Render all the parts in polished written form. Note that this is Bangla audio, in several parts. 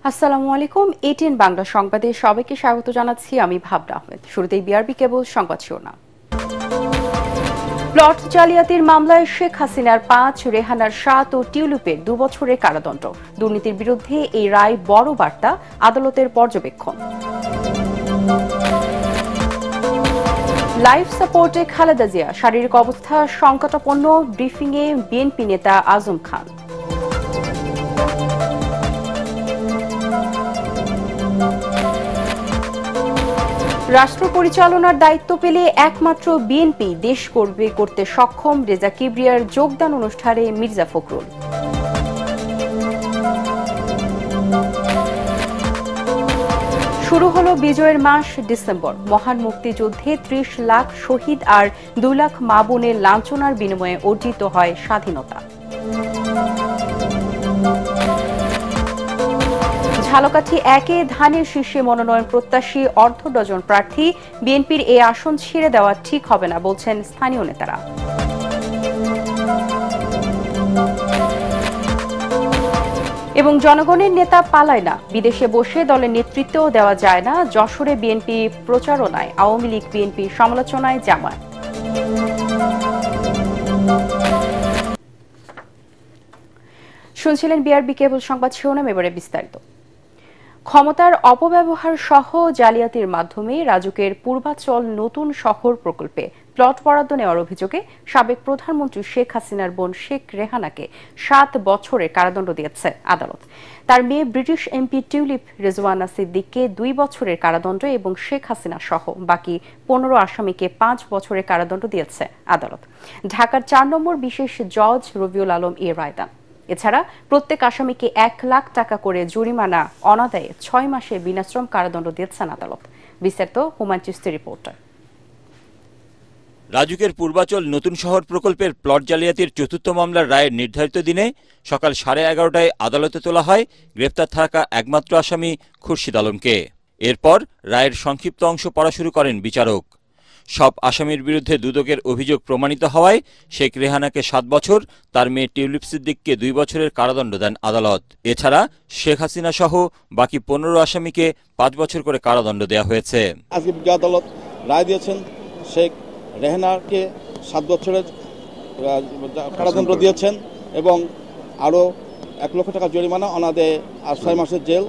আসসালামু আলাইকুম। এটিএন বাংলা সংবাদে সবাইকে স্বাগত জানাচ্ছি। আমি ভাবনা আহমেদ। শুরুতেই বিআরবি কেবল সংবাদ শিরোনাম। প্লট জালিয়াতির মামলায় শেখ হাসিনার ৫, রেহানার ৭ ও টিউলিপের ২ বছরের কারাদণ্ড। দুর্নীতির বিরুদ্ধে এই রায় বড় বার্তা, আদালতের পর্যবেক্ষণ। লাইফ সাপোর্টে খালেদা জিয়া, শারীরিক অবস্থা সংকটাপন্ন, ব্রিফিংয়ে বিএনপি নেতা আজম খান। রাষ্ট্র পরিচালনার দায়িত্ব পেলে একমাত্র বিএনপি দেশ করতে সক্ষম, রেজা কিবরিয়ার যোগদান অনুষ্ঠানে মির্জা ফখরুল। শুরু হলো বিজয়ের মাস ডিসেম্বর। মহান মুক্তিযুদ্ধে ৩০ লাখ শহীদ আর ২ লাখ মা বোনের লাঞ্ছনার বিনিময়ে অর্জিত হয় স্বাধীনতা। ঝালকাঠি ১-এ ধানের শীর্ষে মনোনয়ন প্রত্যাশী অর্ধ ডজন প্রার্থী। বিএনপির এ আসন ছেড়ে দেওয়া ঠিক হবে না বলছেন স্থানীয় নেতারা। এবং জনগণের নেতা পালায় না, বিদেশে বসে দলের নেতৃত্বও দেওয়া যায় না। যশোরে বিএনপি প্রচারণায় আওয়ামী লীগ বিএনপি সমালোচনায় জামায়াত। শুনছিলেন বিআরবি কেবল সংবাদ শিরোনাম, এবারে বিস্তারিত। ক্ষমতার অপব্যবহার সহ জালিয়াতির মাধ্যমে রাজুকের পূর্বাচল নতুন শহর প্রকল্পে প্লট বরাদ্দ নেওয়ার অভিযোগে সাবেক প্রধানমন্ত্রী শেখ হাসিনার বোন শেখ রেহানাকে ৭ বছরের কারাদণ্ড দিয়েছে আদালত। তার মেয়ে ব্রিটিশ এমপি টিউলিপ রেজওয়ানা সিদ্দিককে ২ বছরের কারাদণ্ড এবং শেখ হাসিনা সহ বাকি ১৫ আসামিকে ৫ বছরের কারাদণ্ড দিয়েছে আদালত। ঢাকার ৪ নম্বর বিশেষ জজ রবিউল আলম এ রায় দেন। এছাড়া প্রত্যেক আসামিকে ১ লাখ টাকা করে জরিমানা, অনাদায়ে ৬ মাসের বিনাশ্রম কারাদণ্ড দিয়েছেন আদালত। বিস্তারিত হুমায়ুন চিশতি রিপোর্টার। রাজুকের পূর্বাচল নতুন শহর প্রকল্পের প্লট জালিয়াতির চতুর্থ মামলার রায়ের নির্ধারিত দিনে সকাল 11:30টায় আদালতে তোলা হয় গ্রেপ্তার থাকা একমাত্র আসামি খুরশিদ আলমকে। এরপর রায়ের সংক্ষিপ্ত অংশ পড়া শুরু করেন বিচারক। সব আসামির বিরুদ্ধে দুদকের অভিযোগ প্রমাণিত হওয়ায় শেখ রেহানাকে ৭ বছর, তার মেয়ে টিউলিপ সিদ্দিককে ২ বছরের কারাদণ্ড দেন আদালত। এছাড়া শেখ হাসিনা সহ বাকি ১৫ আসামিকে ৫ বছর করে কারাদণ্ড দেওয়া হয়েছে। আজকে আদালত রায় দিয়েছেন, শেখ রেহানাকে ৭ বছরের কারাদণ্ড দিয়েছেন এবং আরও ১ লক্ষ টাকা জরিমানা, অনাদায়ে আর ৬ মাসের জেল।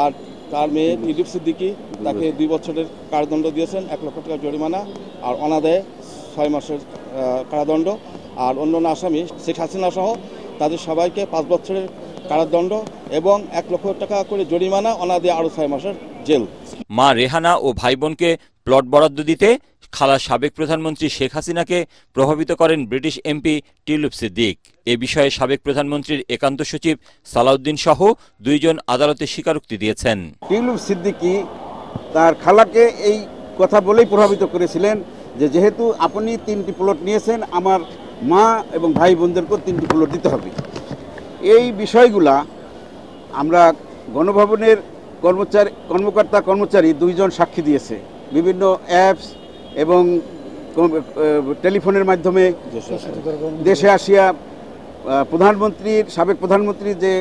আর তার মেয়ে টিউলিপ সিদ্দিকি, তাকে ২ বছরের কারাদণ্ড দিয়েছেন, ১ লক্ষ টাকা জরিমানা আর অনাদায়ে ৬ মাসের কারাদণ্ড। আর অন্যান্য আসামি শেখ হাসিনা সহ তাদের সবাইকে ৫ বছরের কারাদণ্ড এবং ১ লক্ষ টাকা করে জরিমানা, অনাদায়ে আরও ৬ মাসের জেল। মা রেহানা ও ভাই বোনকে প্লট বরাদ্দ দিতে খালা সাবেক প্রধানমন্ত্রী শেখ হাসিনাকে প্রভাবিত করেন ব্রিটিশ এমপি টিউলিপ সিদ্দিক। এ বিষয়ে সাবেক প্রধানমন্ত্রীর একান্ত সচিব সালাউদ্দিন সহ ২ জন আদালতে স্বীকারোক্তি দিয়েছেন। টিউলিপ সিদ্দিকি তার খালাকে এই কথা বলেই প্রভাবিত করেছিলেন যে যেহেতু আপনি 3টি প্লট নিয়েছেন, আমার মা এবং ভাই বোনদেরকেও 3টি প্লট দিতে হবে। এই বিষয়গুলা আমরা গণভবনের কর্মকর্তা কর্মচারী ২ জন সাক্ষী দিয়েছে। বিভিন্ন অ্যাপস এবং টেলিফোনের মাধ্যমে দেশে আসিয়া সাবেক প্রধানমন্ত্রীর যে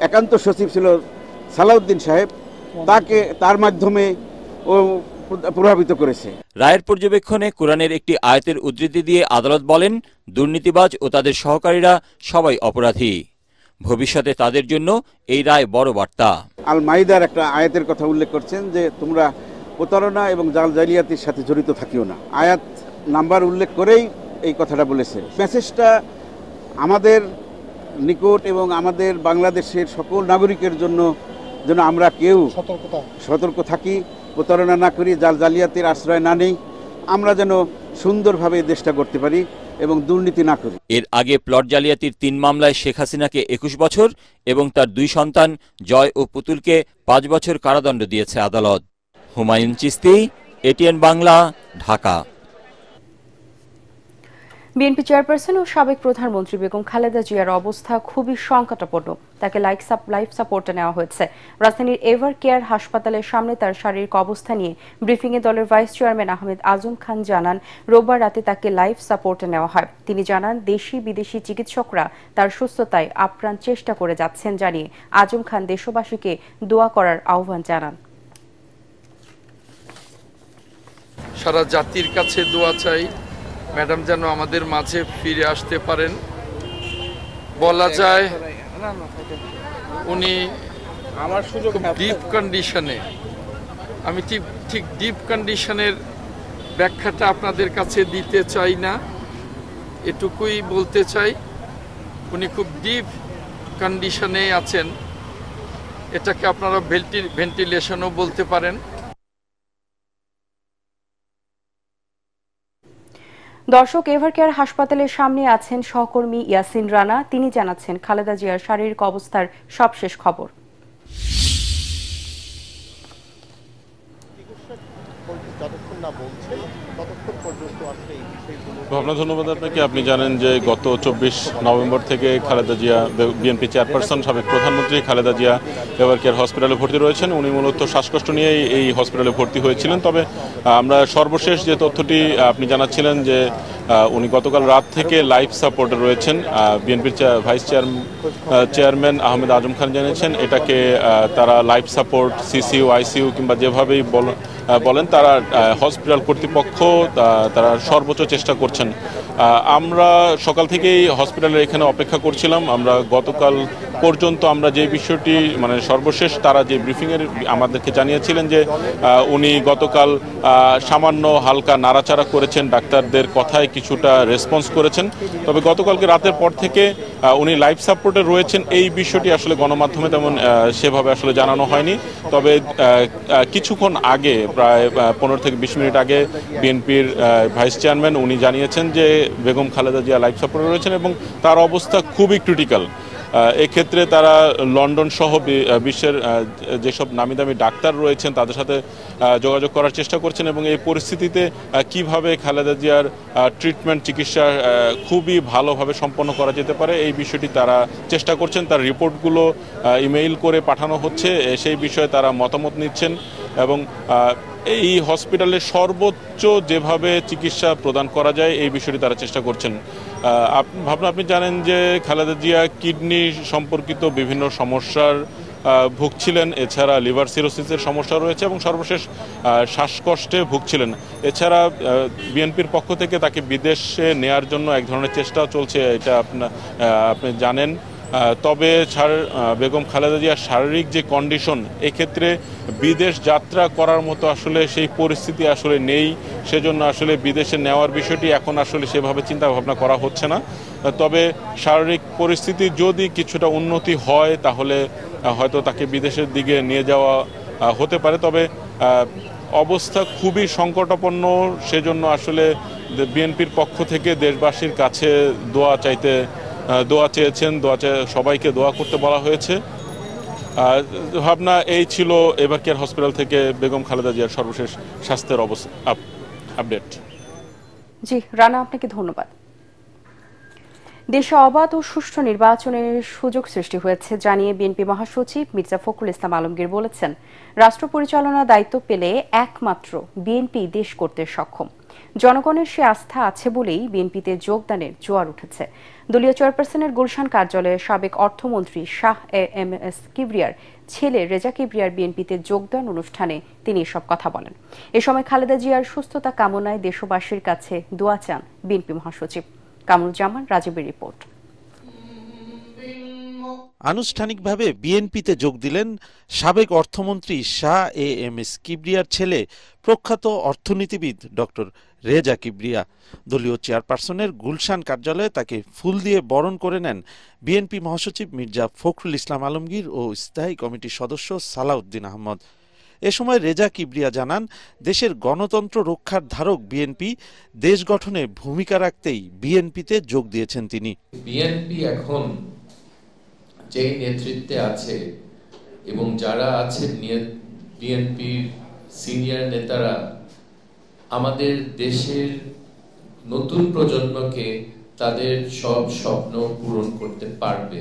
একান্ত সচিব ছিল সালাউদ্দিন সাহেব, তার মাধ্যমে ও প্রভাবিত করেছে। রায়ের পর্যবেক্ষণে কোরআনের একটি আয়াতের উদ্ধৃতি দিয়ে আদালত বলেন, দুর্নীতিবাজ ও তাদের সহকারীরা সবাই অপরাধী। ভবিষ্যতে তাদের জন্য এই রায় বড় বার্তা। আল মাইদার একটা আয়াতের কথা উল্লেখ করছেন যে তোমরা প্রতারণা এবং জালিয়াতির সাথে জড়িত থাকিও না। আয়াত নাম্বার উল্লেখ করেই এই কথাটা বলেছে। মেসেজটা আমাদের নিকট এবং আমাদের বাংলাদেশের সকল নাগরিকের জন্য যেন আমরা কেউ সতর্ক থাকি, প্রতারণা না করি, জালিয়াতির আশ্রয় না নেই, আমরা যেন সুন্দরভাবে দেশটা করতে পারি এবং দুর্নীতি না করি। এর আগে প্লট জালিয়াতির ৩ মামলায় শেখ হাসিনাকে ২১ বছর এবং তার ২ সন্তান জয় ও পুতুলকে ৫ বছর কারাদণ্ড দিয়েছে আদালত। Humayun Chishti, ATN Bangla, Dhaka. BNP chairperson ও সাবেক প্রধানমন্ত্রী বেগম খালেদা জিয়ার অবস্থা খুবই সংকটাপন্ন। তাকে লাইফ সাপোর্টে নেওয়া হয়েছে। রাজধানীর এভার কেয়ার হাসপাতালের সামনে তার শারীরিক অবস্থা নিয়ে ব্রিফিংয়ে দলের ভাইস চেয়ারম্যান আহমেদ আজম খান জানান, রোববার রাতে তাকে লাইফ সাপোর্টে নেওয়া হয়। তিনি জানান, দেশি বিদেশি চিকিৎসকরা তার সুস্থতায় আপ্রাণ চেষ্টা করে যাচ্ছেন জানিয়ে আজম খান দেশবাসীকে দোয়া করার আহ্বান জানান। সারা জাতির কাছে দোয়া চাই, ম্যাডাম যেন আমাদের মাঝে ফিরে আসতে পারেন। বলা যায় উনি ডিপ কন্ডিশনে, আমি ঠিক ডিপ কন্ডিশনের ব্যাখ্যাটা আপনাদের কাছে দিতে চাই না, এটুকুই বলতে চাই উনি খুব ডিপ কন্ডিশনে আছেন। এটাকে আপনারা ভেন্টিলেশনও বলতে পারেন। দর্শক, এভার কেয়ার হাসপাতালের সামনে আছেন সহকর্মী ইয়াসিন রানা। তিনি জানাচ্ছেন খালেদা জিয়ার শারীরিক অবস্থার সবশেষ খবর। ভাবনা, ধন্যবাদ আপনাকে। আপনি জানেন যে গত 24 নভেম্বর থেকে খালেদা জিয়া, বিএনপি চেয়ারপারসন সাবেক প্রধানমন্ত্রী খালেদা জিয়া এভার কেয়ার হসপিটালে ভর্তি রয়েছেন। উনি মূলত শ্বাসকষ্ট নিয়েই এই হসপিটালে ভর্তি হয়েছিলেন। তবে আমরা সর্বশেষ যে তথ্যটি আপনি জানাচ্ছিলেন যে উনি গতকাল রাত থেকে লাইফ সাপোর্টে রয়েছেন। বিএনপির ভাইস চেয়ারম্যান আহমেদ আজম খান জানিয়েছেন এটাকে তারা লাইফ সাপোর্ট, সিসিইউ, আইসিইউ কিংবা যেভাবেই বলেন তারা হসপিটাল কর্তৃপক্ষ তারা সর্বোচ্চ চেষ্টা করছেন। আমরা সকাল থেকেই হসপিটালের এখানে অপেক্ষা করছিলাম। আমরা গতকাল পর্যন্ত আমরা যে বিষয়টি মানে সর্বশেষ তারা যে ব্রিফিংয়ের আমাদেরকে জানিয়েছিলেন যে উনি গতকাল সামান্য হালকা নাড়াচাড়া করেছেন, ডাক্তারদের কথায় কিছুটা রেসপন্স করেছেন। তবে গতকালকে রাতের পর থেকে উনি লাইফ সাপোর্টে রয়েছেন এই বিষয়টি আসলে গণমাধ্যমে তেমন সেভাবে আসলে জানানো হয়নি। তবে কিছুক্ষণ আগে, প্রায় 15 থেকে 20 মিনিট আগে বিএনপির ভাইস চেয়ারম্যান উনি জানিয়েছেন যে বেগম খালেদা জিয়া লাইফ সাপোর্টে রয়েছেন এবং তার অবস্থা খুবই ক্রিটিক্যাল। এক্ষেত্রে তারা লন্ডন সহ বিশ্বের যেসব নামি দামি ডাক্তার রয়েছেন তাদের সাথে যোগাযোগ করার চেষ্টা করছেন এবং এই পরিস্থিতিতে কিভাবে খালেদা জিয়ার ট্রিটমেন্ট, চিকিৎসা খুবই ভালোভাবে সম্পন্ন করা যেতে পারে এই বিষয়টি তারা চেষ্টা করছেন। তার রিপোর্টগুলো ইমেইল করে পাঠানো হচ্ছে, সেই বিষয়ে তারা মতামত নিচ্ছেন এবং এই হসপিটালে সর্বোচ্চ যেভাবে চিকিৎসা প্রদান করা যায় এই বিষয়টি তারা চেষ্টা করছেন। ভাবনা, আপনি জানেন যে খালেদা জিয়া কিডনি সম্পর্কিত বিভিন্ন সমস্যার ভুগছিলেন, এছাড়া লিভার সিরোসিসের সমস্যা রয়েছে এবং সর্বশেষ শ্বাসকষ্টে ভুগছিলেন। এছাড়া বিএনপির পক্ষ থেকে তাকে বিদেশে নেয়ার জন্য এক ধরনের চেষ্টাও চলছে, এটা আপনি জানেন। তবে বেগম খালেদা জিয়ার শারীরিক যে কন্ডিশন, এক্ষেত্রে বিদেশ যাত্রা করার মতো আসলে সেই পরিস্থিতি আসলে নেই। সেজন্য আসলে বিদেশে নেওয়ার বিষয়টি এখন আসলে সেভাবে চিন্তা ভাবনা করা হচ্ছে না। তবে শারীরিক পরিস্থিতি যদি কিছুটা উন্নতি হয় তাহলে হয়তো তাকে বিদেশের দিকে নিয়ে যাওয়া হতে পারে। তবে অবস্থা খুবই সংকটাপন্ন, সেজন্য আসলে বিএনপির পক্ষ থেকে দেশবাসীর কাছে দোয়া চেয়েছেন, সবাইকে দোয়া করতে বলা হয়েছে। ভাবনা, এই ছিল এভার কেয়ার হসপিটাল থেকে বেগম খালেদা জিয়ার সর্বশেষ স্বাস্থ্যের আপডেট। জি রানা, আপনাকে ধন্যবাদ। দেশে অবাধ ও সুষ্ঠু নির্বাচনের সুযোগ সৃষ্টি হয়েছে জানিয়ে বিএনপি মহাসচিব মির্জা ফখরুল ইসলাম আলমগীর বলেছেন, রাষ্ট্র পরিচালনার দায়িত্ব পেলে একমাত্র বিএনপি দেশ করতে সক্ষম। জনগণের সে আস্থা আছে বলেই বিএনপিতে যোগদানের জোয়ার উঠেছে। দলীয় চেয়ারপারসনের গুলশান কার্যালয়ে সাবেক অর্থমন্ত্রী শাহ এম এস কিবরিয়ার ছেলে রেজা কিবরিয়ার বিএনপিতে যোগদান অনুষ্ঠানে তিনি এসব কথা বলেন। এ সময় খালেদা জিয়ার সুস্থতা কামনায় দেশবাসীর কাছে দোয়া চান বিএনপি মহাসচিব। কামরুজ্জামান রাজীবের রিপোর্ট। আনুষ্ঠানিকভাবে বিএনপিতে যোগ দিলেন সাবেক অর্থমন্ত্রী শাহ এম এস কিবরিয়ার ছেলে প্রখ্যাত অর্থনীতিবিদ ডক্টর রেজা কিবরিয়া। দলীয় চেয়ারপারসনের গুলশান কার্যালয়ে তাকে ফুল দিয়ে বরণ করে নেন বিএনপি মহাসচিব মির্জা ফখরুল ইসলাম আলমগীর ও স্থায়ী কমিটির সদস্য সালাউদ্দিন আহমদ। এ সময় রেজা কিবরিয়া জানান, দেশের গণতন্ত্র রক্ষার ধারক বিএনপি, দেশ গঠনে ভূমিকা রাখতেই বিএনপিতে যোগ দিয়েছেন তিনি। বিএনপি এখন যে নেতৃত্বে আছে এবং যারা আছেন বিএনপির সিনিয়র নেতারা আমাদের দেশের নতুন প্রজন্মকে তাদের সব স্বপ্ন পূরণ করতে পারবে।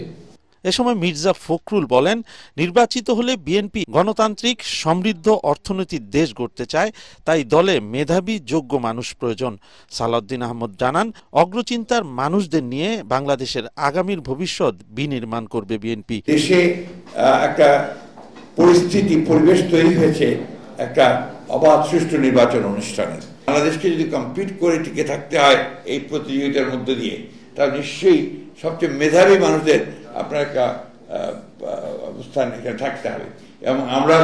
এ সময় মির্জা ফখরুল বলেন, নির্বাচিত হলে বিএনপি গণতান্ত্রিক সমৃদ্ধ অর্থনীতির দেশ গড়তে চায়, তাই দলে মেধাবী যোগ্য মানুষ প্রয়োজন। সালাউদ্দিন আহমদ জানান, অগ্রচিন্তার মানুষদের নিয়ে বাংলাদেশের আগামীর ভবিষ্যৎ বিনির্মাণ করবে বিএনপি। দেশে একটা পরিবেশ তৈরি হয়েছে একটা অবাধ সুষ্ঠু নির্বাচন অনুষ্ঠানের। বাংলাদেশকে যদি কম্পিট করে টিকে থাকতে হয় এই প্রতিযোগিতার মধ্য দিয়ে, তাহলে নিশ্চয়ই সবচেয়ে মেধাবী মানুষদের আপনার একটা অবস্থান এখানে থাকতে হবে। এবং আমরা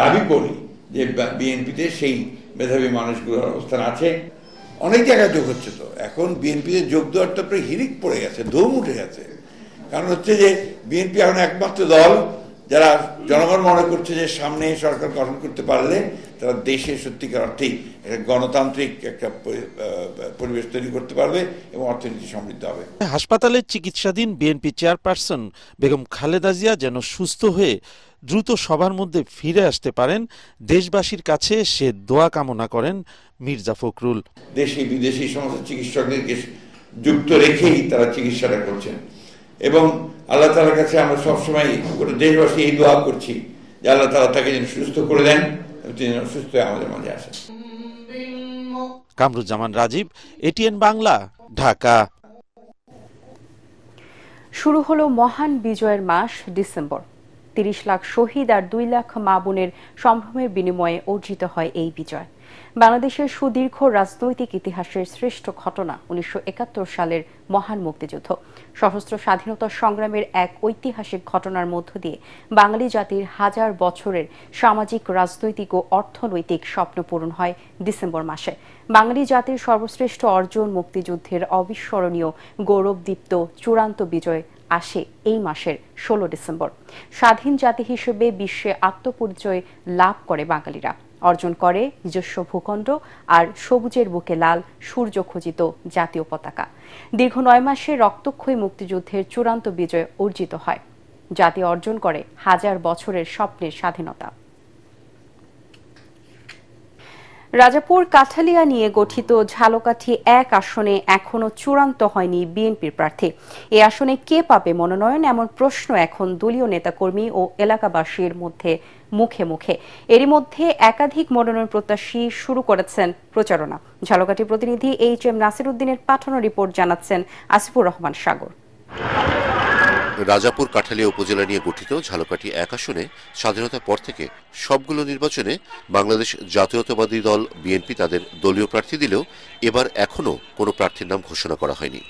দাবি করি যে বিএনপিতে সেই মেধাবী মানুষগুলোর অবস্থান আছে। অনেক জায়গায় যোগ হচ্ছে, তো এখন বিএনপিতে যোগ দেওয়ার তো প্রায় হিড়িক পড়ে গেছে, ধুম উঠে গেছে। কারণ হচ্ছে যে বিএনপি এখন একমাত্র দল যারা জনগণ মনে করছে যে সামনে সরকার গঠন করতে পারলে তারা দেশে সত্যিকার অর্থেই গণতান্ত্রিক একটা পরিবেশ তৈরি করতে পারবে এবং অর্থনীতি সমৃদ্ধ হবে। হাসপাতালে চিকিৎসাধীন বিএনপি চেয়ারপারসন বেগম খালেদা জিয়া যেন সুস্থ হয়ে দ্রুত সবার মধ্যে ফিরে আসতে পারেন, দেশবাসীর কাছে সে দোয়া কামনা করেন মির্জা ফখরুল। দেশি বিদেশি সমস্ত চিকিৎসকদেরকে যুক্ত রেখেই তারা চিকিৎসাটা করছেন এবং আল্লাহ তাআলার কাছে আমরা সবসময় দেশবাসী এই দোয়া করছি যে আল্লাহ তাআলা তাকে যেন সুস্থ করে দেন, তিনি যেন সুস্থ হয়ে আমাদের মাঝে আসেন। কামরুজ্জামান রাজীব, এটিএন বাংলা, ঢাকা। শুরু হলো মহান বিজয়ের মাস ডিসেম্বর। ৩০ লাখ শহীদ আর ২ লাখ মা বোনের সম্ভ্রমের বিনিময়ে অর্জিত হয় এই বিজয়। বাংলাদেশের সুদীর্ঘ রাজনৈতিক ইতিহাসের শ্রেষ্ঠ ঘটনা ১৯৭১ সালের মহান মুক্তিযুদ্ধ। সশস্ত্র স্বাধীনতা সংগ্রামের এক ঐতিহাসিক ঘটনার মধ্য দিয়ে বাঙালি জাতির হাজার বছরের সামাজিক, রাজনৈতিক ও অর্থনৈতিক স্বপ্ন পূরণ হয় ডিসেম্বর মাসে। বাঙালি জাতির সর্বশ্রেষ্ঠ অর্জন মুক্তিযুদ্ধের অবিস্মরণীয় গৌরবদীপ্ত চূড়ান্ত বিজয় আসে এই মাসের ১৬ ডিসেম্বর। স্বাধীন জাতি হিসেবে বিশ্বে আত্মপরিচয় লাভ করে বাঙালিরা, অর্জন করে নিজস্ব ভূখণ্ড আর সবুজের বুকে লাল সূর্য খচিত জাতীয় পতাকা। দীর্ঘ ৯ মাসে রক্তক্ষয়ী মুক্তিযুদ্ধের চূড়ান্ত বিজয় অর্জিত হয়। জাতি অর্জন করে হাজার বছরের স্বপ্নের স্বাধীনতা। রাজাপুর কাঠালিয়া নিয়ে গঠিত ঝালকাঠি ১ আসনে এখনো চূড়ান্ত হয়নি বিএনপির প্রার্থী। এই আসনে কে পাবে মনোনয়ন, এমন প্রশ্ন এখন দলীয় নেতাকর্মী ও এলাকাবাসীর মধ্যে মুখে মুখে। এরই মধ্যে একাধিক মনোনয়ন প্রত্যাশী শুরু করেছেন প্রচারণা। ঝালকাঠি প্রতিনিধি HM নাসির উদ্দিনের পাঠানো রিপোর্ট জানাচ্ছেন আসিফুর রহমান সাগর। রাজাপুর কাঠালিয়া উপজেলা নিয়ে গঠিত ঝালকাঠি ১ আসনে স্বাধীনতার পর থেকে সবগুলো নির্বাচনে বাংলাদেশ জাতীয়তাবাদী দল বিএনপি তাদের দলীয় প্রার্থী দিলেও এবার এখনো কোনো প্রার্থীর নাম ঘোষণা করা হয়নি।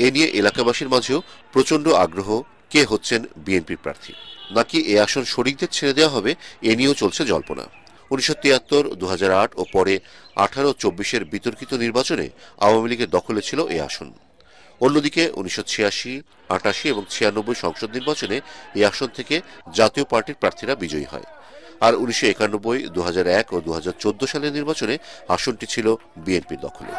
এ নিয়ে এলাকাবাসীর মাঝেও প্রচণ্ড আগ্রহ, কে হচ্ছেন বিএনপির প্রার্থী, নাকি এ আসন শরিকদের ছেড়ে দেওয়া হবে, এ নিয়েও চলছে জল্পনা। ১৯৭৩, ২০০৮ ও পরে ১৮ ও ২৪-এর বিতর্কিত নির্বাচনে আওয়ামী লীগের দখলে ছিল এ আসন। অন্যদিকে ১৯৮৬, ৮৮ এবং ৯৬ সংসদ নির্বাচনে এই আসন থেকে জাতীয় পার্টির প্রার্থীরা বিজয়ী হয়। আর ১৯৯১, ২০০১ ও ২০১৪ সালের নির্বাচনে আসনটি ছিল বিএনপির দখলে।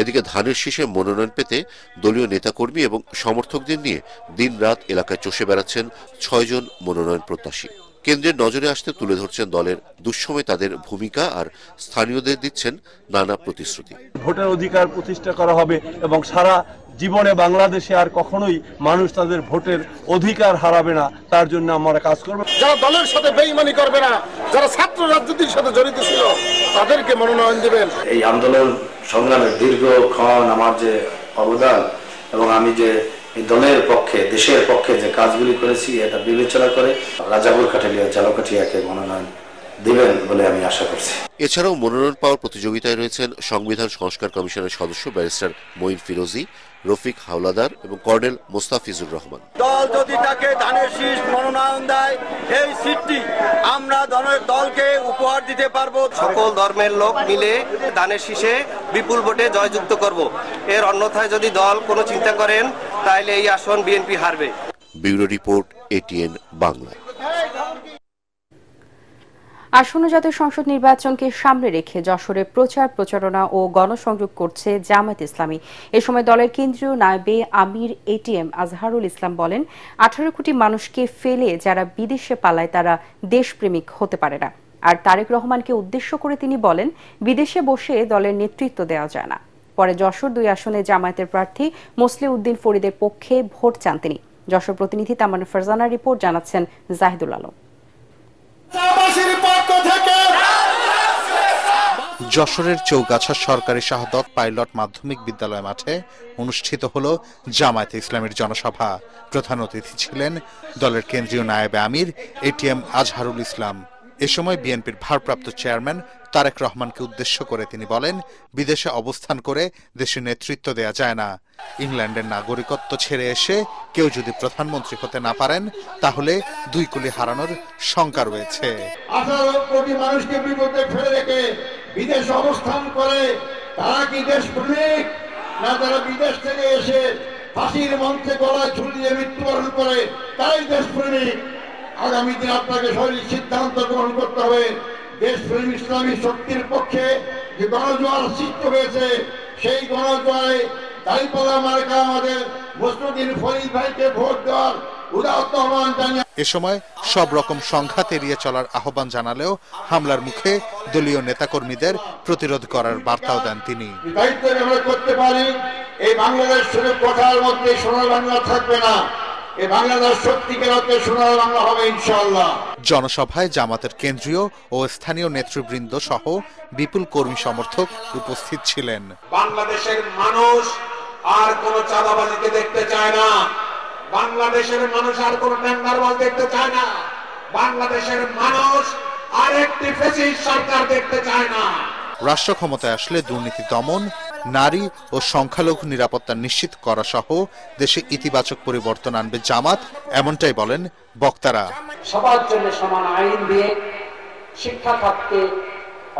এদিকে ধানের শীষে মনোনয়ন পেতে দলীয় নেতাকর্মী এবং সমর্থকদের নিয়ে দিনরাত এলাকায় চষে বেড়াচ্ছেন ৬ জন মনোনয়ন প্রত্যাশী। কেন্দ্রের নজরে আসতে তুলে ধরছেন দলের দুঃসময়ে তাদের ভূমিকা আর স্থানীয়দের দিচ্ছেন নানা প্রতিশ্রুতি। ভোটের অধিকার প্রতিষ্ঠা করা হবে এবং সারা জীবনে বাংলাদেশে আর কখনোই মানুষ তাদের ভোটের অধিকার হারাবে না, তার জন্য আমরা কাজ করব। যারা দলের সাথে বেঈমানি করবে না, যারা ছাত্র রাজনীতির সাথে জড়িত ছিল, তাদেরকে মনোনয়ন দিবেন। এই আন্দোলন সংগ্রামের দীর্ঘক্ষণ আমার যে অবদান এবং আমি যে এই দলের পক্ষে, দেশের পক্ষে যে কাজগুলি করেছি, এটা বিবেচনা করে রাজাপুর কাঠালিয়া ঝালকাঠি ১-এ মনোনয়ন দিবেন বলে আমি আশা করছি। এছাড়াও মনোনয়ন পাওয়ার প্রতিযোগিতায় রয়েছেন সংবিধান সংস্কার কমিশনের সদস্য ব্যারিস্টার মঈন ফিরোজী, রফিক হাওলাদার এবং কর্নেল মোস্তাফিজুর রহমান। দল যদি তাকে ধানের শীষ মনোনয়ন দেয়, এই সিটটি আমরা দলকে উপহার দিতে পারবো। সকল ধর্মের লোক মিলে ধানের শীষে বিপুল ভোটে জয়যুক্ত করব। এর অন্যথায় যদি দল কোনো চিন্তা করেন, তাহলে এই আসন বিএনপি হারবে। Bureau report, ATN Bangla. আসন্ন জাতীয় সংসদ নির্বাচনকে সামনে রেখে যশোরে প্রচারণা ও গণসংযোগ করছে জামায়াত ইসলামী। এ সময় দলের কেন্দ্রীয় নায়েবে আমির ATM আজহারুল ইসলাম বলেন, 18 কোটি মানুষকে ফেলে যারা বিদেশে পালায় তারা দেশপ্রেমিক হতে পারে না। আর তারেক রহমানকে উদ্দেশ্য করে তিনি বলেন, বিদেশে বসে দলের নেতৃত্ব দেওয়া যায় না। পরে যশোর 2 আসনে জামায়াতের প্রার্থী মসলিউদ্দিন ফরিদের পক্ষে ভোট চান তিনি। যশোর প্রতিনিধি তামান্না ফারজানার রিপোর্ট, জানাচ্ছেন জাহিদুল আলম। যশোরের চৌগাছা সরকারি শাহাদত পাইলট মাধ্যমিক বিদ্যালয় মাঠে অনুষ্ঠিত হল জামায়াতে ইসলামীর জনসভা। প্রধান অতিথি ছিলেন দলের কেন্দ্রীয় নায়েবে আমির এটিএম আজহারুল ইসলাম। এ সময় বিএনপির ভারপ্রাপ্ত চেয়ারম্যান তারেক রহমানকে উদ্দেশ্য করে তিনি বলেন, বিদেশে অবস্থান করে দেশে নেতৃত্ব দেয়া যায় না। ইংল্যান্ডের নাগরিকত্ব ছেড়ে এসে কেউ যদি প্রধানমন্ত্রী হতে না পারেন তাহলে 2 কুলি হারানোর শঙ্কা রয়েছে। 18 কোটি মানুষকে বিপদে ফেলে রেখে বিদেশে অবস্থান করে তারা কি দেশপ্রেমিক, না তারা বিদেশ থেকে এসে ফাঁসির মঞ্চে গলায় ছুরি দিয়ে মৃত্যুবরণ করে তারাই দেশপ্রেমিক? আগামী দিন আপনাকে সঠিক সিদ্ধান্ত গ্রহণ করতে হবে। দেশপ্রেমী ইসলামী শক্তির পক্ষে যে গণজোয়ার সৃষ্টি হয়েছে, সেই গণজোয়ারে দাঁড়িপাল্লা মার্কা আমাদের মসলিউদ্দিন ফরিদ ভাইকে ভোট দেওয়ার উদাত্ত আহ্বান জানিয়ে এ সময় সব রকম সংঘাত এড়িয়ে চলার আহ্বান জানালেও হামলার মুখে দলীয় নেতাকর্মীদের প্রতিরোধ করার বার্তাও দেন তিনি। দায়িত্ব আমরা করতে পারি, এই বাংলাদেশ শুধু কথার মধ্যে সোনার বাংলা থাকবে না, এই বাংলাদেশ সত্যিকার অর্থে সোনার বাংলা হবে ইনশাআল্লাহ। জনসভায় জামাতের কেন্দ্রীয় ও স্থানীয় নেতৃবৃন্দ সহ বিপুল কর্মী সমর্থক উপস্থিত ছিলেন। বাংলাদেশের মানুষ আর কোন চাঁদাবাজিকে দেখতে চায় না, বাংলাদেশের মানুষ আর কোন টেন্ডারবাজ দেখতে চায় না, বাংলাদেশের মানুষ আর একটি ফ্যাসিস্ট সরকার দেখতে চায় না। রাষ্ট্র ক্ষমতায় আসলে দুর্নীতি দমন, নারী ও সংখ্যালঘু নিরাপত্তা নিশ্চিত করা সহ দেশে ইতিবাচক পরিবর্তন আনবে জামাত, এমনটাই বলেন বক্তারা। সবার জন্য সমান আইন দিয়ে, শিক্ষা খাতকে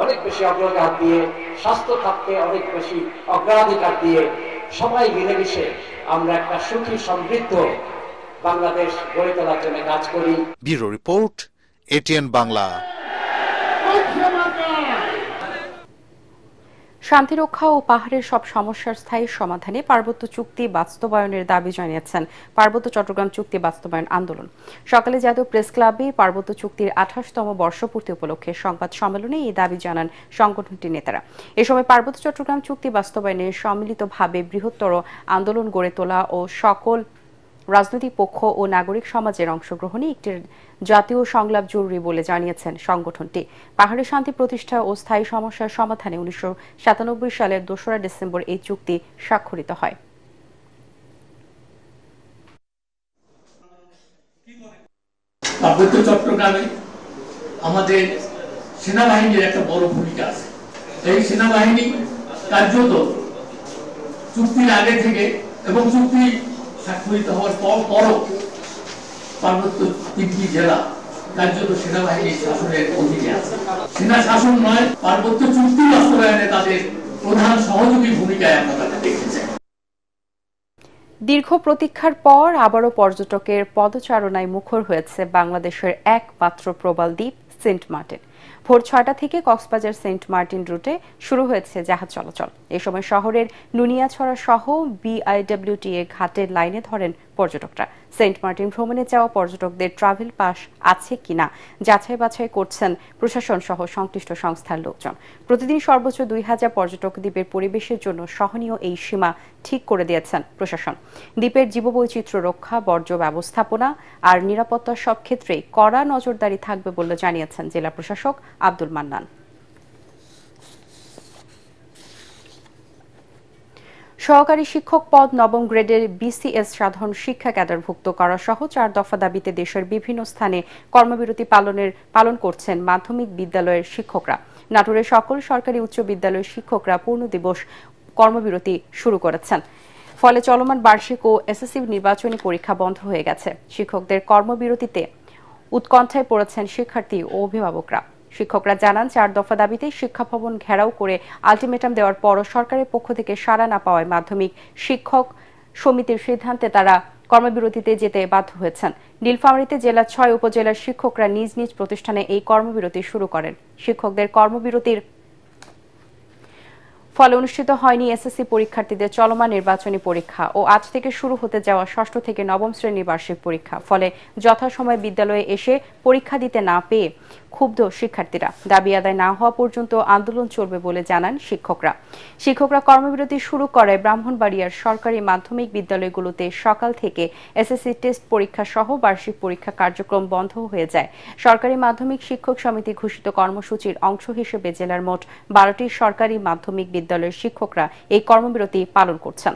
অনেক বেশি অগ্রাধিকার দিয়ে, স্বাস্থ্য খাতকে অনেক বেশি অগ্রাধিকার দিয়ে সবাই মিলেমিশে আমরা একটা সুখী সমৃদ্ধ বাংলাদেশ গড়ে তোলার জন্য কাজ করি। Bureau report, ATN Bangla. শান্তিরক্ষা ও পাহাড়ের সব সমস্যার স্থায়ী সমাধানে পার্বত্য চুক্তি বাস্তবায়নের দাবি জানিয়েছেন পার্বত্য চট্টগ্রাম চুক্তি বাস্তবায়ন আন্দোলন। সকালে জাতীয় প্রেস ক্লাবে পার্বত্য চুক্তির 28তম বর্ষপূর্তি উপলক্ষে সংবাদ সম্মেলনে এই দাবি জানান সংগঠনটির নেতারা। এ সময় পার্বত্য চট্টগ্রাম চুক্তি বাস্তবায়নে সম্মিলিতভাবে বৃহত্তর আন্দোলন গড়ে তোলা ও সকল রাজনৈতিক পক্ষ ও নাগরিক সমাজের অংশগ্রহণে একটি জাতীয় সংলাপ জরুরি বলে জানিয়েছেন সংগঠনটি। পাহাড়ে শান্তি প্রতিষ্ঠা ও স্থায়ী সমস্যার সমাধানে 1997 সালের 2রা ডিসেম্বর এই চুক্তি স্বাক্ষরিত হয়। পার্বত্য চট্টগ্রামে আমাদের সেনাবাহিনীর একটা বড় ভূমিকা আছে। এই সেনাবাহিনী কার্যত চুক্তির আগে থেকে এবং চুক্তি স্বাক্ষরিত হওয়ার পরও পার্বত্য 3টি জেলা কার্যত সেনাবাহিনীর শাসনের অধীনে আছে। সেনা শাসন নয়, পার্বত্য চুক্তি বাস্তবায়নে তাদের প্রধান সহযোগী ভূমিকায় আমরা তাদের দেখেছি। দীর্ঘ প্রতীক্ষার পর আবারও পর্যটকের পদচারণায় মুখর হয়েছে বাংলাদেশের একমাত্র প্রবাল দ্বীপ সেন্ট মার্টিন। ভোর 6টা থেকে কক্সবাজার সেন্ট মার্টিন রুটে শুরু হয়েছে জাহাজ চলাচল। এ সময় শহরের নুনিয়াছড়া সহ বিআইডব্লিউটিএ ঘাটের লাইনে ধরেন পর্যটকরা। সেন্ট মার্টিন ভ্রমণে যাওয়া পর্যটকদের ট্রাভেল পাস আছে কিনা যাচাই বাছাই করছেন প্রশাসন সহ সংশ্লিষ্ট সংস্থার লোকজন। প্রতিদিন সর্বোচ্চ 2000 পর্যটক দ্বীপের পরিবেশের জন্য সহনীয় এই সীমা ঠিক করে দিয়েছেন প্রশাসন। দ্বীপের জীববৈচিত্র্য রক্ষা, বর্জ্য ব্যবস্থাপনা আর নিরাপত্তার সব ক্ষেত্রেই কড়া নজরদারি থাকবে বলে জানিয়েছেন জেলা প্রশাসক আব্দুল মান্নান। সহকারী শিক্ষক পদ নবম গ্রেডের বিসিএস সাধারণ শিক্ষা ক্যাডারভুক্ত করা সহ 4 দফা দাবিতে দেশের বিভিন্ন স্থানে কর্মবিরতি পালন করছেন মাধ্যমিক বিদ্যালয়ের শিক্ষকরা। নাটোরের সকল সরকারি উচ্চ বিদ্যালয়ের শিক্ষকরা পূর্ণ দিবস কর্মবিরতি শুরু করেছেন। ফলে চলমান বার্ষিক ও এসএসসি নির্বাচনী পরীক্ষা বন্ধ হয়ে গেছে। শিক্ষকদের কর্মবিরতিতে উৎকণ্ঠায় পড়েছেন শিক্ষার্থী ও অভিভাবকরা। শিক্ষকরা জানান, 4 দফা দাবিতে শিক্ষা ভবন ঘেরাও করে আলটিমেটাম দেওয়ার পরও সরকারের পক্ষ থেকে সাড়া না পাওয়ায় মাধ্যমিক শিক্ষক সমিতির সিদ্ধান্তে তারা কর্মবিরতিতে যেতে বাধ্য হয়েছেন। নীলফামারীতে জেলার 6 উপজেলার শিক্ষকরা নিজ নিজ প্রতিষ্ঠানে এই কর্মবিরতি শুরু করেন। শিক্ষকদের কর্মবিরতির ফলে অনুষ্ঠিত হয়নি এসএসসি পরীক্ষার্থীদের চলমান নির্বাচনী পরীক্ষা ও আজ থেকে শুরু হতে যাওয়া ষষ্ঠ থেকে নবম শ্রেণীর বার্ষিক পরীক্ষা। ফলে যথাসময়ে বিদ্যালয়ে এসে পরীক্ষা দিতে না পেয়ে ক্ষুব্ধ শিক্ষার্থীরা। দাবি আদায় না হওয়া পর্যন্ত আন্দোলন চলবে বলে জানান শিক্ষকরা কর্মবিরতি শুরু করে ব্রাহ্মণবাড়িয়ার সরকারি মাধ্যমিক বিদ্যালয়গুলোতে সকাল থেকে এসএসসি টেস্ট পরীক্ষা সহ বার্ষিক পরীক্ষা কার্যক্রম বন্ধ হয়ে যায়। সরকারি মাধ্যমিক শিক্ষক সমিতি ঘোষিত কর্মসূচির অংশ হিসেবে জেলার মোট 12টি সরকারি মাধ্যমিক বিদ্যালয়ের শিক্ষকরা এই কর্মবিরতি পালন করছেন।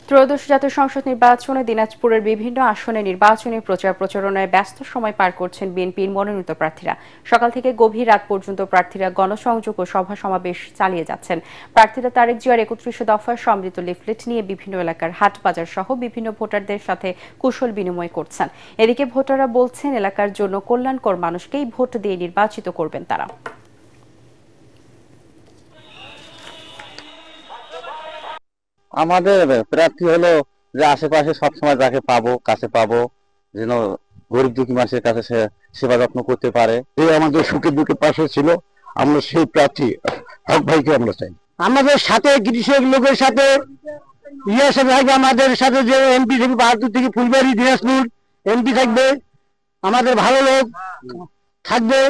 ত্রয়োদশ জাতীয় সংসদ নির্বাচনে দিনাজপুরের বিভিন্ন আসনে নির্বাচনী প্রচার প্রচারণায় ব্যস্ত সময় পার করছেন বিএনপির মনোনীত প্রার্থীরা। সকাল থেকে গভীর রাত পর্যন্ত প্রার্থীরা গণসংযোগ ও সভা সমাবেশ চালিয়ে যাচ্ছেন। প্রার্থীরা তারেক জিয়ার ৩১ দফার সমৃদ্ধ লিফলেট নিয়ে বিভিন্ন এলাকার হাট বাজার সহ বিভিন্ন ভোটারদের সাথে কুশল বিনিময় করছেন। এদিকে ভোটাররা বলছেন এলাকার জন্য কল্যাণকর মানুষকেই ভোট দিয়ে নির্বাচিত করবেন তারা। আমাদের প্রার্থী হলো যে আশেপাশে সবসময় যাকে পাবো কাছে পাবো, যেন গরিব দুঃখী মানুষের কাছে সে সেবা যত্ন করতে পারে। এই আমাদের সুখে দুঃখে পাশে ছিল, আমরা সেই প্রার্থী হক ভাইকে আমরা চাই। আমাদের সাথে কৃষক লোকের সাথে আমাদের সাথে যে এমপি থাকবে বাহাদুর থেকে ফুলবাড়ি দিনাজপুর এমপি থাকবে, আমাদের ভালো লোক থাকবে।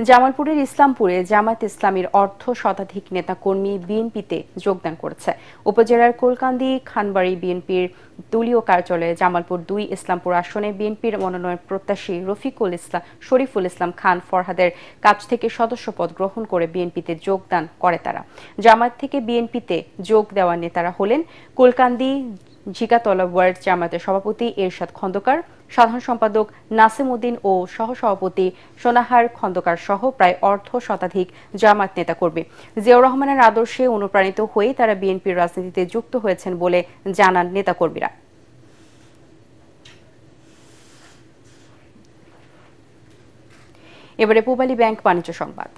জামালপুরের ইসলামপুরে জামায়াত ইসলামীর অর্ধ শতাধিক নেতাকর্মী বিএনপিতে যোগদান করেছে। উপজেলার কোলকান্দি খানবাড়ি বিএনপির দলীয় কার্যালয়ে জামালপুর 2 ইসলামপুর আসনে বিএনপির মনোনয়ন প্রত্যাশী শরীফুল ইসলাম খান ফরহাদের কাছ থেকে সদস্যপদ গ্রহণ করে বিএনপিতে যোগদান করে তারা। জামায়াত থেকে বিএনপিতে যোগ দেওয়া নেতারা হলেন কোলকান্দি ঝিকাতলা ওয়ার্ড জামায়াতের সভাপতি এরশাদ খন্দকার, সাধারণ সম্পাদক নাসিম উদ্দিন ও সহসভাপতি সোনাহার খন্দকার সহ প্রায় অর্ধ শতাধিক জামায়াত নেতাকর্মী। জিয়াউর রহমানের আদর্শে অনুপ্রাণিত হয়ে তারা বিএনপির রাজনীতিতে যুক্ত হয়েছেন বলে জানান নেতাকর্মীরা। এবারে পূবালী ব্যাংক বাণিজ্য সংবাদ।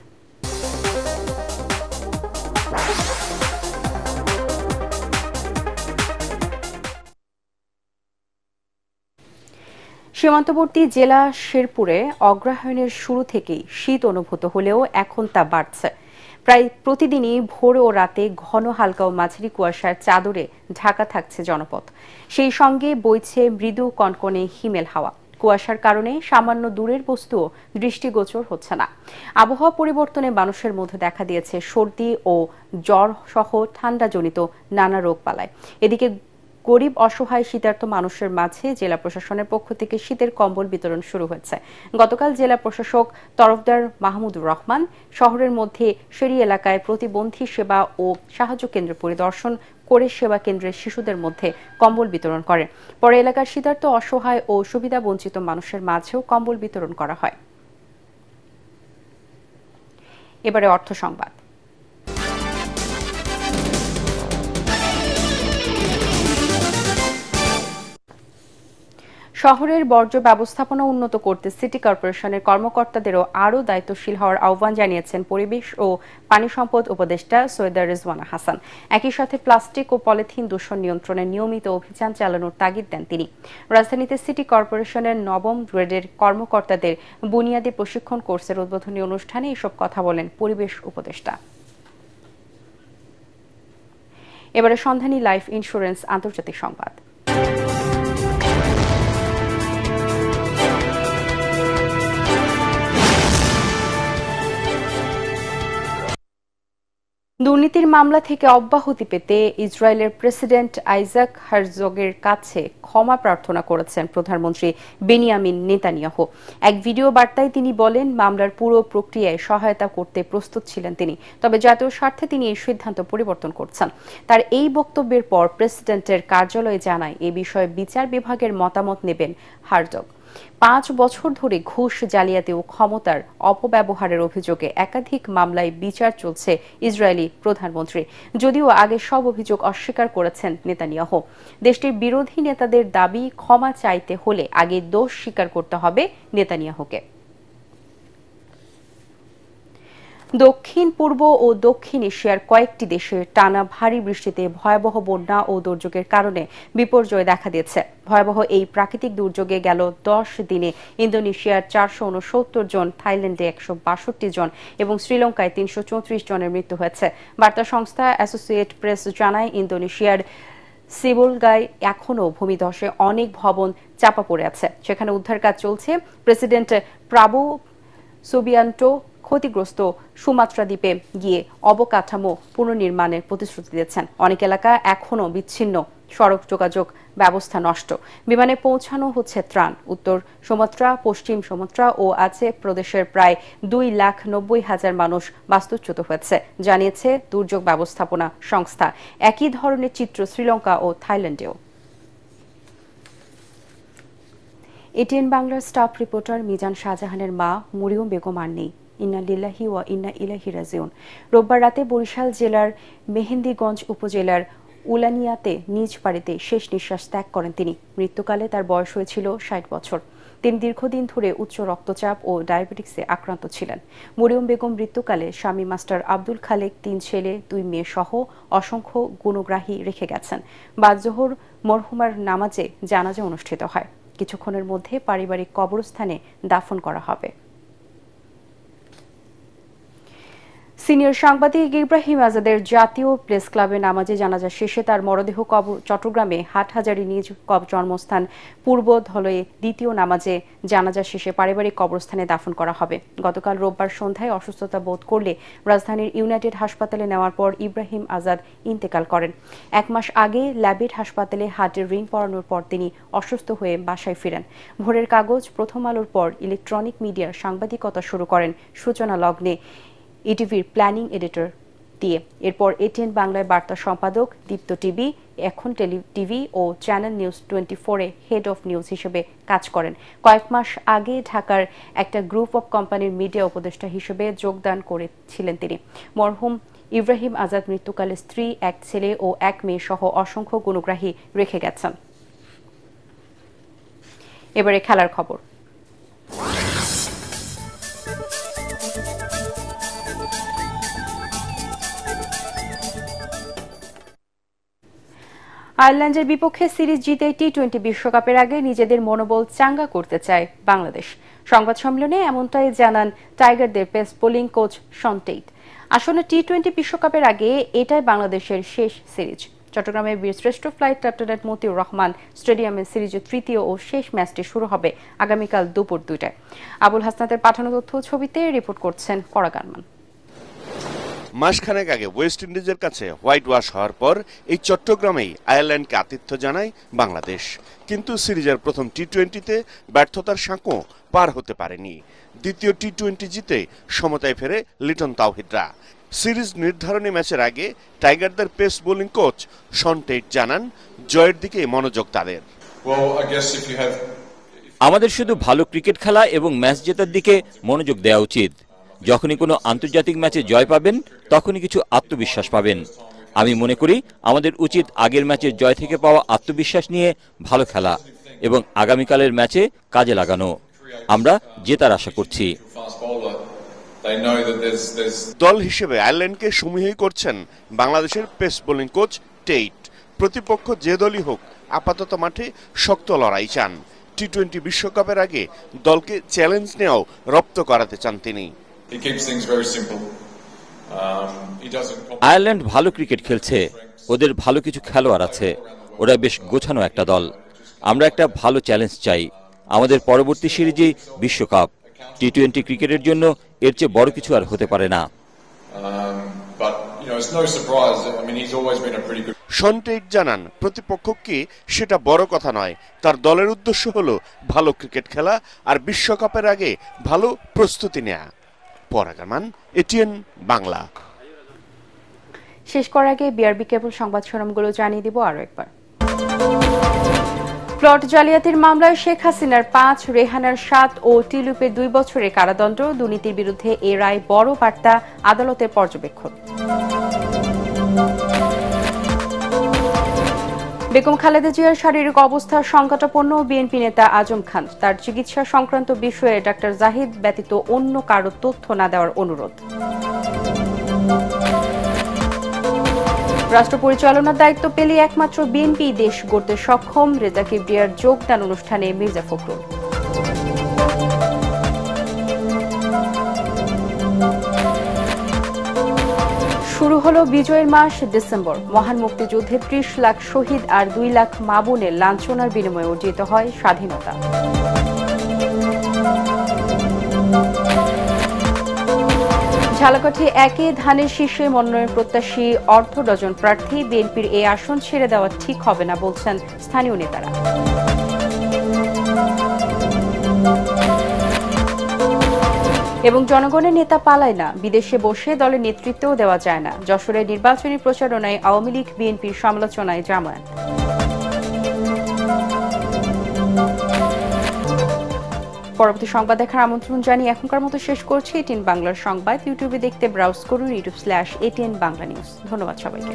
সীমান্তবর্তী জেলা শেরপুরে অগ্রহায়ণের শুরু থেকেই শীত অনুভূত হলেও এখন তা বাড়ছে। প্রায় প্রতিদিনই ভোর ও রাতে ঘন হালকা ও মাঝারি কুয়াশার চাদরে ঢাকা থাকছে জনপদ। সেই সঙ্গে বইছে মৃদু কনকনে হিমেল হাওয়া। কুয়াশার কারণে সামান্য দূরের বস্তুও দৃষ্টিগোচর হচ্ছে না। আবহাওয়া পরিবর্তনে মানুষের মধ্যে দেখা দিয়েছে সর্দি ও জ্বর সহ ঠান্ডাজনিত নানা রোগবালাই। এদিকে গরিব অসহায় শীতার্ত মানুষের মাঝে জেলা প্রশাসনের পক্ষ থেকে শীতের কম্বল বিতরণ শুরু হয়েছে। গতকাল জেলা প্রশাসক তরফদার মাহমুদুর রহমান শহরের মধ্যে শেরি এলাকায় প্রতিবন্ধী সেবা ও সাহায্য কেন্দ্র পরিদর্শন করে সেবা কেন্দ্রের শিশুদের মধ্যে কম্বল বিতরণ করেন। পরে এলাকার শীতার্ত অসহায় ও সুবিধা বঞ্চিত মানুষের মাঝেও কম্বল বিতরণ করা হয়। এবারে অর্থ সংবাদ। শহরের বর্জ্য ব্যবস্থাপনা উন্নত করতে সিটি কর্পোরেশনের কর্মকর্তাদেরও আরও দায়িত্বশীল হওয়ার আহ্বান জানিয়েছেন পরিবেশ ও পানি সম্পদ উপদেষ্টা সৈয়দা রিজওয়ানা হাসান। একই সাথে প্লাস্টিক ও পলিথিন দূষণ নিয়ন্ত্রণে নিয়মিত অভিযান চালানোর তাগিদ দেন তিনি। রাজধানীতে সিটি কর্পোরেশনের 9ম গ্রেডের কর্মকর্তাদের বুনিয়াদী প্রশিক্ষণ কোর্সের উদ্বোধনী অনুষ্ঠানে এসব কথা বলেন পরিবেশ উপদেষ্টা। এবারে সন্ধানী লাইফ ইন্স্যুরেন্স আন্তর্জাতিক সংবাদ। দুর্নীতির মামলা থেকে অব্যাহতি পেতে ইসরায়েলের প্রেসিডেন্ট আইজাক হারজগের কাছে ক্ষমা প্রার্থনা করেছেন প্রধানমন্ত্রী বেনিয়ামিন নেতানিয়াহু। এক ভিডিও বার্তায় তিনি বলেন, মামলার পুরো প্রক্রিয়ায় সহায়তা করতে প্রস্তুত ছিলেন তিনি, তবে জাতীয় স্বার্থে তিনি এই সিদ্ধান্ত পরিবর্তন করছেন। তার এই বক্তব্যের পর প্রেসিডেন্টের কার্যালয় জানায় এ বিষয়ে বিচার বিভাগের মতামত নেবেন হারজগ। 5 বছর ধরে ঘুষ জালিয়াতি ও ক্ষমতার অপব্যবহারের অভিযোগে একাধিক মামলায় বিচার চলছে ইসরায়েলি প্রধানমন্ত্রী। যদিও আগে সব অভিযোগ অস্বীকার করেছেন নেতানিয়াহু। দেশটির বিরোধী নেতাদের দাবি, ক্ষমা চাইতে হলে আগে দোষ স্বীকার করতে হবে নেতানিয়াহুকে। দক্ষিণ পূর্ব ও দক্ষিণ এশিয়ার কয়েকটি দেশে টানা ভারী বৃষ্টিতে ভয়াবহ বন্যা ও দুর্যোগের কারণে বিপর্যয় দেখা দিয়েছে। ভয়াবহ এই প্রাকৃতিক দুর্যোগে গেল 10 দিনে ইন্দোনেশিয়ার 469 জন, থাইল্যান্ডে 162 জন এবং শ্রীলঙ্কায় 334 জনের মৃত্যু হয়েছে। বার্তা সংস্থা অ্যাসোসিয়েট প্রেস জানায়, ইন্দোনেশিয়ার সিবুলগায় এখনও ভূমিধসে অনেক ভবন চাপা পড়ে আছে। সেখানে উদ্ধার কাজ চলছে। প্রেসিডেন্ট প্রাবো সুবিয়ান্টো ক্ষতিগ্রস্ত সুমাত্রা দ্বীপে গিয়ে অবকাঠামো পুনর্নির্মাণের প্রতিশ্রুতি দিয়েছেন। অনেক এলাকা এখনও বিচ্ছিন্ন, সড়ক যোগাযোগ ব্যবস্থা নষ্ট। বিমানে পৌঁছানো হচ্ছে ত্রাণ। উত্তর সুমাত্রা, পশ্চিম সুমাত্রা ও আচে প্রদেশের প্রায় 2,90,000 মানুষ বাস্তুচ্যুত হয়েছে, জানিয়েছে দুর্যোগ ব্যবস্থাপনা সংস্থা। একই ধরনের চিত্র শ্রীলঙ্কা ও থাইল্যান্ডেও। এটিএন বাংলার স্টাফ রিপোর্টার মিজান শাহজাহানের মা মরিয়ম বেগম আর নেই। ইন্না লিল্লাহি ওয়া ইন্না ইলাইহি রাজিউন। রোববার রাতে বরিশাল জেলার মেহেন্দিগঞ্জ উপজেলার উলানিয়াতে নিজ বাড়িতে শেষ নিঃশ্বাস ত্যাগ করেন তিনি। মৃত্যুকালে তার বয়স হয়েছিল 60 বছর। তিনি দীর্ঘদিন ধরে উচ্চ রক্তচাপ ও ডায়াবেটিক্সে আক্রান্ত ছিলেন। মরিয়ম বেগম মৃত্যুকালে স্বামী মাস্টার আব্দুল খালেক, 3 ছেলে 2 মেয়ে সহ অসংখ্য গুণগ্রাহী রেখে গেছেন। বাদ জোহর মরহুমার নামাজে জানাজা অনুষ্ঠিত হয়। কিছুক্ষণের মধ্যে পারিবারিক কবরস্থানে দাফন করা হবে। সিনিয়র সাংবাদিক ইব্রাহিম আজাদের জাতীয় প্রেস ক্লাবে নামাজে জানাজা শেষে তার মরদেহ চট্টগ্রামে হাটহাজারী নিজ জন্মস্থান পূর্ব ধলয়ে দ্বিতীয় নামাজে জানাজা শেষে পারিবারিক কবরস্থানে দাফন করা হবে। গতকাল রোববার সন্ধ্যায় অসুস্থতা বোধ করলে রাজধানীর ইউনাইটেড হাসপাতালে নেওয়ার পর ইব্রাহিম আজাদ ইন্তেকাল করেন। 1 মাস আগে ল্যাবেট হাসপাতালে হার্টের রিং পরানোর পর তিনি অসুস্থ হয়ে বাসায় ফিরেন। ভোরের কাগজ, প্রথম আলোর পর ইলেকট্রনিক মিডিয়ার সাংবাদিকতা শুরু করেন সূচনা লগ্নে ইটিভির প্ল্যানিং এডিটর দিয়ে। এরপর এটিএন বাংলায় বার্তা সম্পাদক, দীপ্ত টিভি, এখন টিভি ও চ্যানেল নিউজ 24-এ হেড অফ নিউজ হিসেবে কাজ করেন। কয়েক মাস আগে ঢাকার একটা গ্রুপ অফ কোম্পানির মিডিয়া উপদেষ্টা হিসেবে যোগদান করেছিলেন তিনি। মরহুম ইব্রাহিম আজাদ মৃত্যুকালে স্ত্রী, 1 ছেলে ও 1 মেয়ে সহ অসংখ্য গুণগ্রাহী রেখে গেছেন। এবারে খেলার খবর। আয়ারল্যান্ডের বিপক্ষে সিরিজ জিতে টি-20 বিশ্বকাপের আগে নিজেদের মনোবল চাঙ্গা করতে চায় বাংলাদেশ। সংবাদ সম্মেলনে এমনটাই জানান টাইগারদের pace bowling coach Shaun Tait. আসলে টি-20 বিশ্বকাপের আগে এটাই বাংলাদেশের শেষ সিরিজ। চট্টগ্রামের বীরশ্রেষ্ঠ ফ্লাইট লেফটেন্যান্ট মতিউর রহমান স্টেডিয়ামে সিরিজের তৃতীয় ও শেষ ম্যাচটি শুরু হবে আগামীকাল দুপুর 2টায়। আবুল হাসনাতের পাঠানো তথ্য ছবিতে রিপোর্ট করছেন পরাগানমান। মাসখানেক আগে ওয়েস্ট ইন্ডিজের কাছে হোয়াইট ওয়াশ হওয়ার পর এই চট্টগ্রামেই আয়ারল্যান্ডকে আতিথ্য জানায় বাংলাদেশ। কিন্তু সিরিজের প্রথম টি-20তে ব্যর্থতার সাঁকো পার হতে পারেনি। দ্বিতীয় টি-20 জিতে সমতায় ফেরে লিটন তাওহিদরা। সিরিজ নির্ধারণী ম্যাচের আগে টাইগারদের pace bowling coach Shaun Tait জানান, জয়ের দিকে মনোযোগ তাদের। আমাদের শুধু ভালো ক্রিকেট খেলা এবং ম্যাচ জেতার দিকে মনোযোগ দেওয়া উচিত। যখনই কোনো আন্তর্জাতিক ম্যাচে জয় পাবেন, তখনই কিছু আত্মবিশ্বাস পাবেন। আমি মনে করি আমাদের উচিত আগের ম্যাচের জয় থেকে পাওয়া আত্মবিশ্বাস নিয়ে ভালো খেলা এবং আগামীকালের ম্যাচে কাজে লাগানো। আমরা জেতার আশা করছি। দল হিসেবে আয়ারল্যান্ডকে সমীহই করছেন বাংলাদেশের পেস বোলিং কোচ টেইট। প্রতিপক্ষ যে দলই হোক, আপাতত মাঠে শক্ত লড়াই চান। টি-20 বিশ্বকাপের আগে দলকে চ্যালেঞ্জ নেওয়াও রপ্ত করাতে চান তিনি। আয়ারল্যান্ড ভালো ক্রিকেট খেলছে, ওদের ভালো কিছু খেলোয়াড় আছে, ওরা বেশ গোছানো একটা দল। আমরা একটা ভালো চ্যালেঞ্জ চাই। আমাদের পরবর্তী সিরিজে বিশ্বকাপ। টি-20 ক্রিকেটের জন্য এর চেয়ে বড় কিছু আর হতে পারে না। শন টেইট জানান, প্রতিপক্ষকে সেটা বড় কথা নয়, তার দলের উদ্দেশ্য হলো ভালো ক্রিকেট খেলা আর বিশ্বকাপের আগে ভালো প্রস্তুতি নেয়া। পরাগামান, এটিএন বাংলা। শেষ করার আগে বিআরবি কেবল সংবাদ শিরোনামগুলো জানিয়ে দিব আরো একবার। প্লট জালিয়াতির মামলায় শেখ হাসিনার 5, রেহানার 7 ও টিলুপের 2 বছরের কারাদণ্ড। দুর্নীতির বিরুদ্ধে এ রায় বড় বার্তা, আদালতের পর্যবেক্ষণ। বেগম খালেদা জিয়ার শারীরিক অবস্থা সংকটাপন্ন। বিএনপি নেতা আজম খান তার চিকিৎসা সংক্রান্ত বিষয়ে ডাক্তার জাহিদ ব্যতীত অন্য কারো তথ্য না দেওয়ার অনুরোধ। রাষ্ট্র পরিচালনার দায়িত্ব পেলে একমাত্র বিএনপি দেশ গড়তে সক্ষম। রেজা কিবরিয়ার যোগদান অনুষ্ঠানে মির্জা ফখরুল। শুরু হলো বিজয়ের মাস ডিসেম্বর। মহান মুক্তিযুদ্ধে 30 লাখ শহীদ আর 2 লাখ মা বোনের লাঞ্ছনার বিনিময়ে অর্জিত হয় স্বাধীনতা। ঝালকাঠি 1-এ ধানের শীর্ষে মনোনয়ন প্রত্যাশী অর্ধ ডজন প্রার্থী। বিএনপির এই আসন ছেড়ে দেওয়া ঠিক হবে না বলছেন স্থানীয় নেতারা। এবং জনগণের নেতা পালায় না, বিদেশে বসে দলের নেতৃত্বও দেওয়া যায় না। যশোরের নির্বাচনী প্রচারণায় আওয়ামী লীগ বিএনপির সমালোচনায় জামায়াত। পরবর্তী সংবাদ দেখার আমন্ত্রণ জানিয়ে এখনকার মতো শেষ করছি। এটিএন বাংলার সংবাদ ইউটিউবে দেখতে ব্রাউজ করুন youtube.com/ATN Bangla News। ধন্যবাদ সবাইকে।